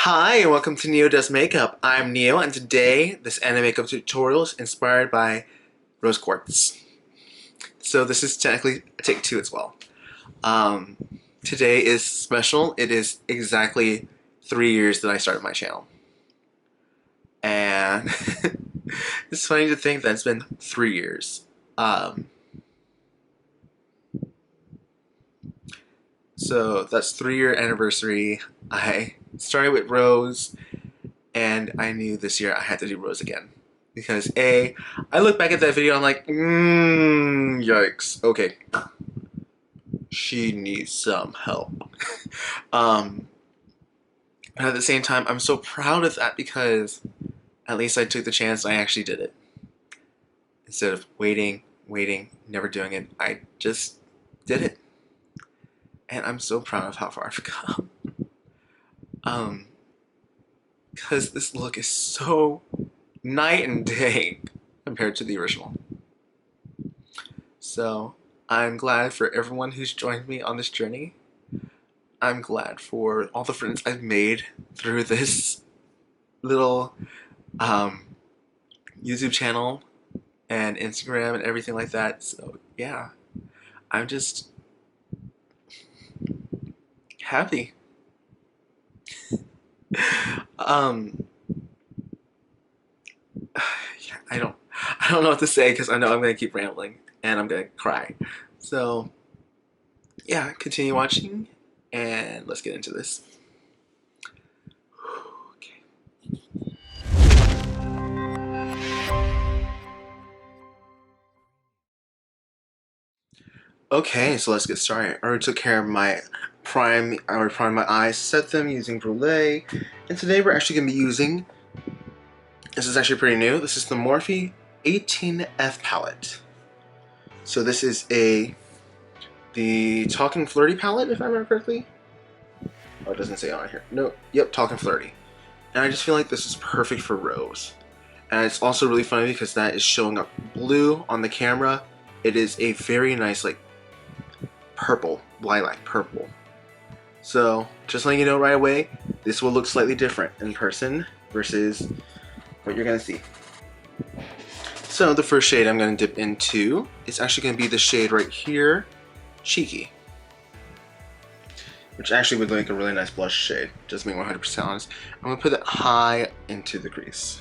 Hi, and welcome to Neo Does Makeup. I'm Neo, and today this anime makeup tutorial is inspired by rose quartz. So this is technically a take two as well. Um, Today is special. It is exactly 3 years that I started my channel. And it's funny to think that it's been 3 years. Um, so that's 3 year anniversary. I started with rose, and I knew this year I had to do rose again. Because I look back at that video and I'm like, yikes. Okay, she needs some help. um, but at the same time, I'm so proud of that because at least I took the chance and I actually did it. Instead of waiting, never doing it, I just did it. And I'm so proud of how far I've come. Because this look is so night and day compared to the original. So I'm glad for everyone who's joined me on this journey. I'm glad for all the friends I've made through this little YouTube channel and Instagram and everything like that. So yeah, I'm just happy. um, yeah, I don't know what to say because I know I'm gonna keep rambling and I'm gonna cry. So yeah, continue watching and let's get into this. Okay, so let's get started. I already took care of my I already primed my eyes, set them using Brulee, and today we're actually going to be using, this is actually pretty new, this is the Morphe 18F palette. So this is the Talking Flirty palette, if I remember correctly. Oh, it doesn't say on here. No, yep, Talking Flirty. And I just feel like this is perfect for rose. And it's also really funny because that is showing up blue on the camera. It is a very nice, like, purple, lilac purple. So just letting you know right away, this will look slightly different in person versus what you're gonna see. So the first shade I'm gonna dip into is actually gonna be the shade right here, Cheeky, which actually would make a really nice blush shade, just being 100% honest. I'm gonna put that high into the crease.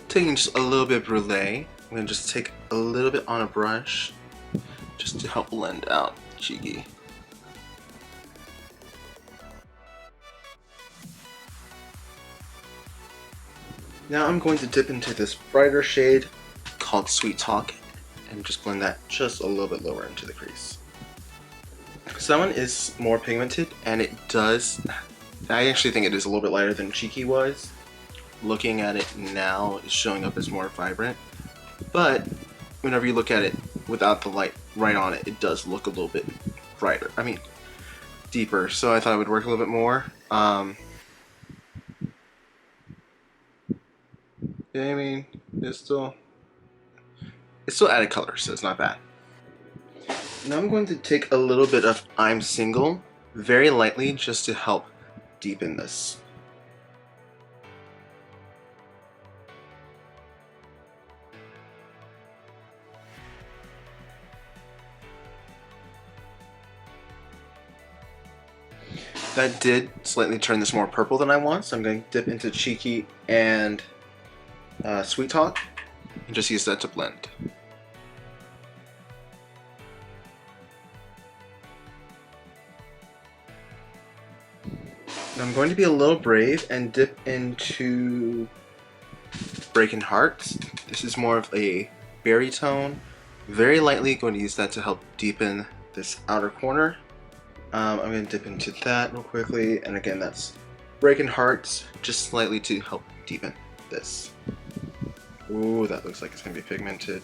Taking just a little bit of Brulee, I'm going to just take a little bit on a brush just to help blend out Cheeky. Now I'm going to dip into this brighter shade called Sweet Talk and just blend that just a little bit lower into the crease. So that one is more pigmented and I actually think it is a little bit lighter than Cheeky was. Looking at it now, it's showing up as more vibrant, but whenever you look at it without the light right on it, it does look a little bit brighter. I mean, deeper. So I thought it would work a little bit more. Yeah, I mean, it's still added color, so it's not bad. Now I'm going to take a little bit of I'm Single, very lightly, just to help deepen this. That did slightly turn this more purple than I want, so I'm going to dip into Cheeky and Sweet Talk and just use that to blend. Now I'm going to be a little brave and dip into Breaking Hearts. This is more of a berry tone. Very lightly going to use that to help deepen this outer corner. I'm going to dip into that real quickly, and again that's Breaking Hearts, just slightly to help deepen this. Ooh, that looks like it's going to be pigmented.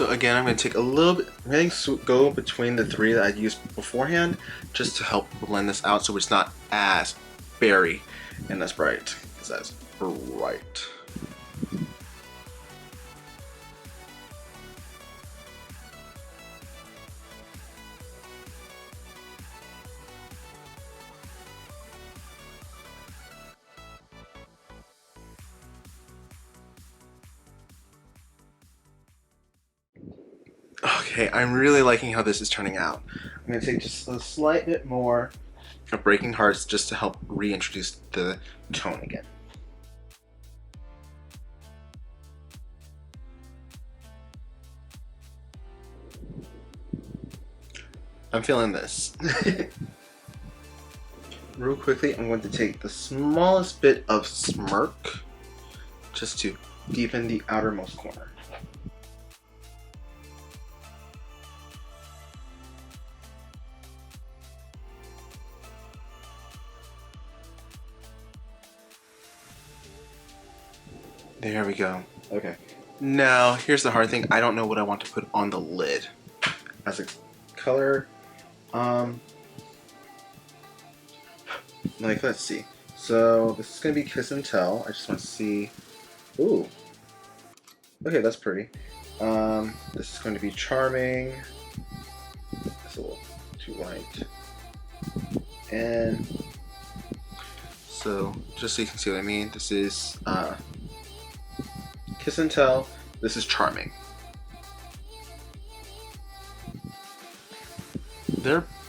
So again, I'm going to take a little bit, I'm going to go between the three that I used beforehand just to help blend this out so it's not as berry and as bright. Because that's bright. Okay, I'm really liking how this is turning out. I'm going to take just a slight bit more of Breaking Hearts just to help reintroduce the tone again. I'm feeling this. Real quickly, I'm going to take the smallest bit of Smirk just to deepen the outermost corner. There we go. Okay. Now, here's the hard thing. I don't know what I want to put on the lid. As a color, like, let's see. So, this is going to be Kiss and Tell. I just want to see. Ooh. Okay, that's pretty. This is going to be Charming. That's a little too light. And so, just so you can see what I mean, this is Kiss and Tell. This is Charming.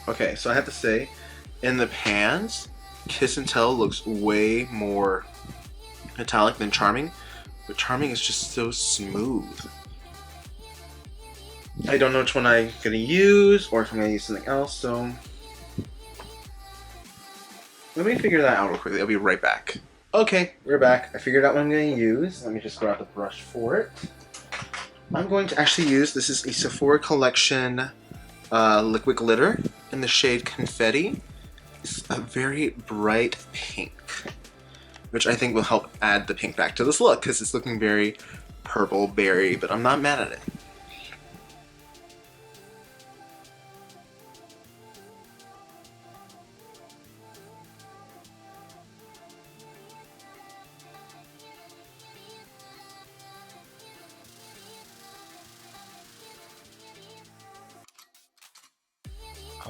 Okay, so I have to say, in the pans, Kiss and Tell looks way more metallic than Charming, but Charming is just so smooth. I don't know which one I'm gonna use, or if I'm gonna use something else, so let me figure that out real quickly. I'll be right back. Okay, we're back. I figured out what I'm going to use. Let me just grab the brush for it. I'm going to actually use, this is a Sephora Collection liquid glitter in the shade Confetti. It's a very bright pink, which I think will help add the pink back to this look because it's looking very purple berry, but I'm not mad at it.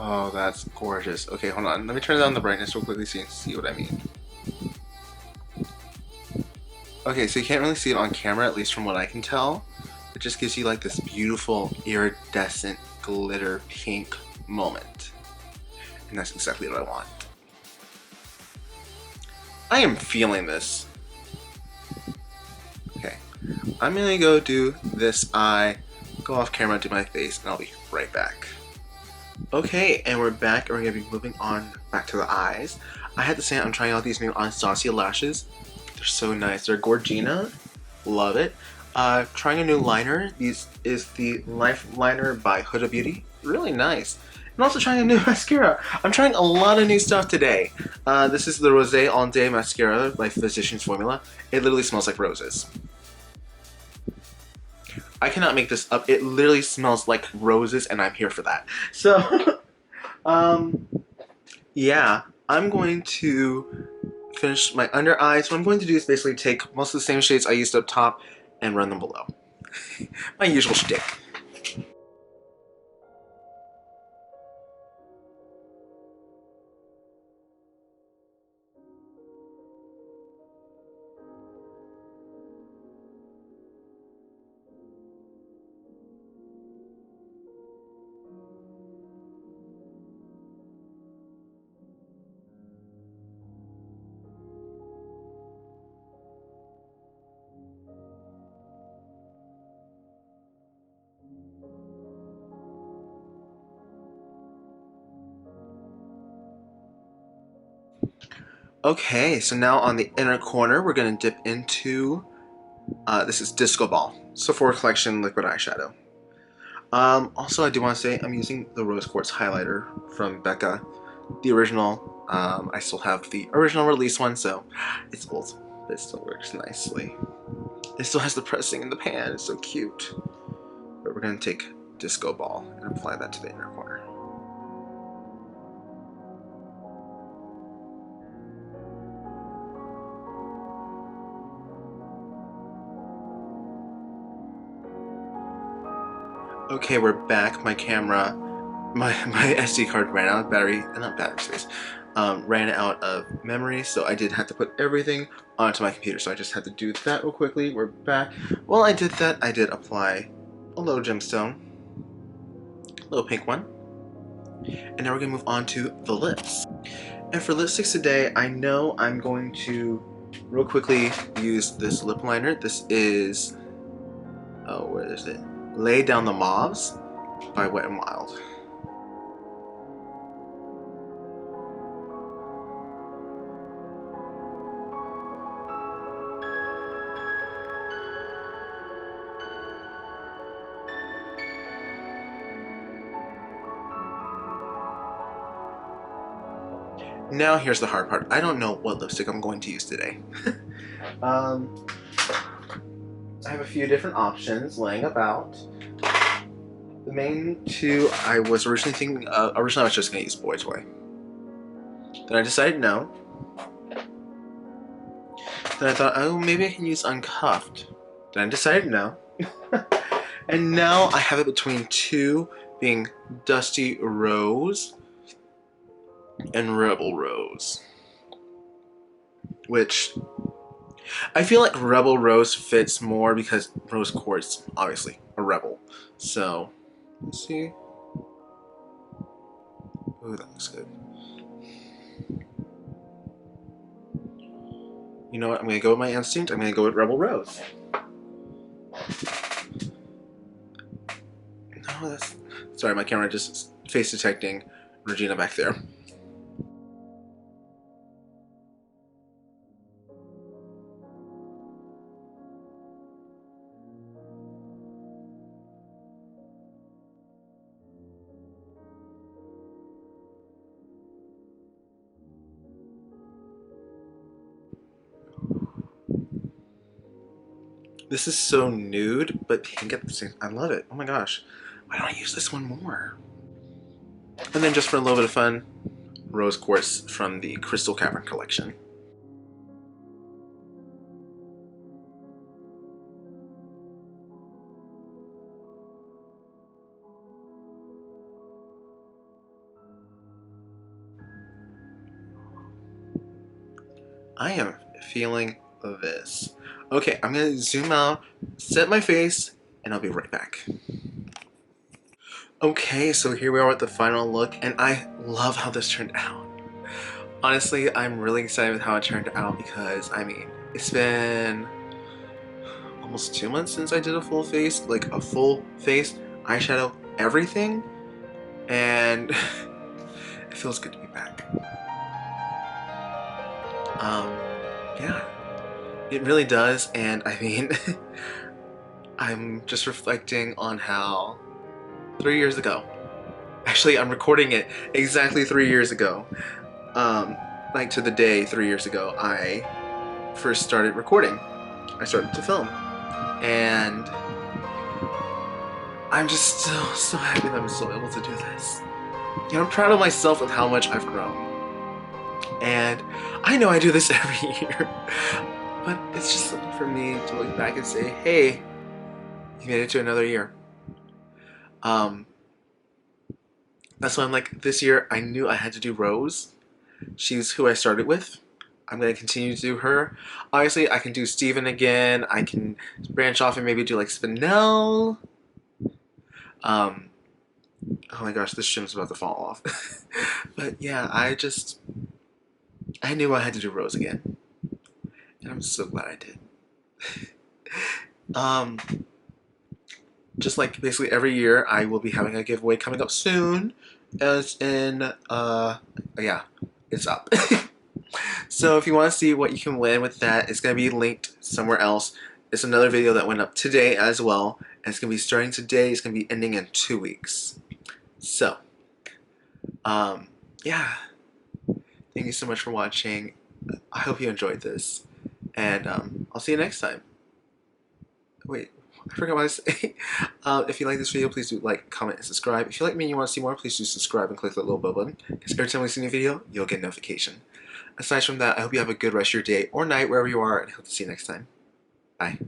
Oh, that's gorgeous. Okay, hold on. Let me turn down the brightness real quickly so you can see what I mean. Okay, so you can't really see it on camera, at least from what I can tell. It just gives you like this beautiful iridescent glitter pink moment. And that's exactly what I want. I am feeling this. Okay, I'm gonna go do this eye, go off camera, do my face, and I'll be right back. Okay, and we're back, and we're going to be moving on back to the eyes. I have to say, I'm trying out these new Anastasia lashes. They're so nice. They're Gorgina. Love it. Trying a new liner. This is the Life Liner by Huda Beauty. Really nice. And also trying a new mascara. I'm trying a lot of new stuff today. This is the Rosé All Day Mascara by Physicians Formula. It literally smells like roses. I cannot make this up. It literally smells like roses, and I'm here for that. So, yeah, I'm going to finish my under eyes. What I'm going to do is basically take most of the same shades I used up top and run them below. My usual shtick. Okay, so now on the inner corner, we're going to dip into, this is Disco Ball, Sephora Collection Liquid Eyeshadow. Also, I do want to say I'm using the Rose Quartz highlighter from Becca, the original. I still have the original release one, so it's old, but it still works nicely. It still has the pressing in the pan, it's so cute. But we're going to take Disco Ball and apply that to the inner corner. Okay, we're back. My camera, my SD card ran out of battery, not battery space, ran out of memory, so I did have to put everything onto my computer. So I just had to do that real quickly. We're back. While I did that, I did apply a little gemstone, a little pink one, and now we're gonna move on to the lips. And for lipsticks today, I know I'm going to real quickly use this lip liner. This is, oh, where is it? Lay Down the Mauves by Wet n Wild. Now here's the hard part. I don't know what lipstick I'm going to use today. I have a few different options laying about. The main two I was originally thinking of, originally I was just going to use Boy Toy. Then I decided no. Then I thought, oh, maybe I can use Uncuffed. Then I decided no. And now I have it between two, being Dusty Rose and Rebel Rose. Which, I feel like Rebel Rose fits more because Rose Quartz, obviously, a rebel. So, let's see. Ooh, that looks good. You know what? I'm going to go with my instinct. I'm going to go with Rebel Rose. No, that's... Sorry, my camera just face detecting Regina back there. This is so nude, but pink at the same time. I love it. Oh my gosh. Why don't I use this one more? And then just for a little bit of fun, Rose Quartz from the Crystal Cavern collection. I am feeling this. Okay, I'm gonna zoom out, set my face, and I'll be right back. Okay, so here we are with the final look, and I love how this turned out. Honestly, I'm really excited with how it turned out because, I mean, it's been almost 2 months since I did a full face, like a full face, eyeshadow, everything, and it feels good to be back. Yeah, it really does, and I mean, I'm just reflecting on how 3 years ago, actually I'm recording it exactly 3 years ago, like to the day 3 years ago, I first started recording. I started to film, and I'm just so happy that I'm still able to do this. You know, I'm proud of myself with how much I've grown. And I know I do this every year, but it's just something for me to look back and say, hey, you made it to another year. That's why I'm like, this year I knew I had to do Rose. She's who I started with. I'm going to continue to do her. Obviously, I can do Steven again. I can branch off and maybe do like Spinel. Oh my gosh, this shim's about to fall off. But yeah, I knew I had to do Rose again. And I'm so glad I did. Just like basically every year, I will be having a giveaway coming up soon. As in, yeah, it's up. So if you want to see what you can win with that, it's going to be linked somewhere else. It's another video that went up today as well. And it's going to be starting today. It's going to be ending in 2 weeks. So, yeah. Thank you so much for watching. I hope you enjoyed this. And I'll see you next time. Wait. I forgot what I say. If you like this video, please do like, comment, and subscribe. If you like me and you want to see more, please do subscribe and click that little bell button, because every time we see a new video, you'll get a notification. Aside from that, I hope you have a good rest of your day or night wherever you are, and I hope to see you next time. Bye.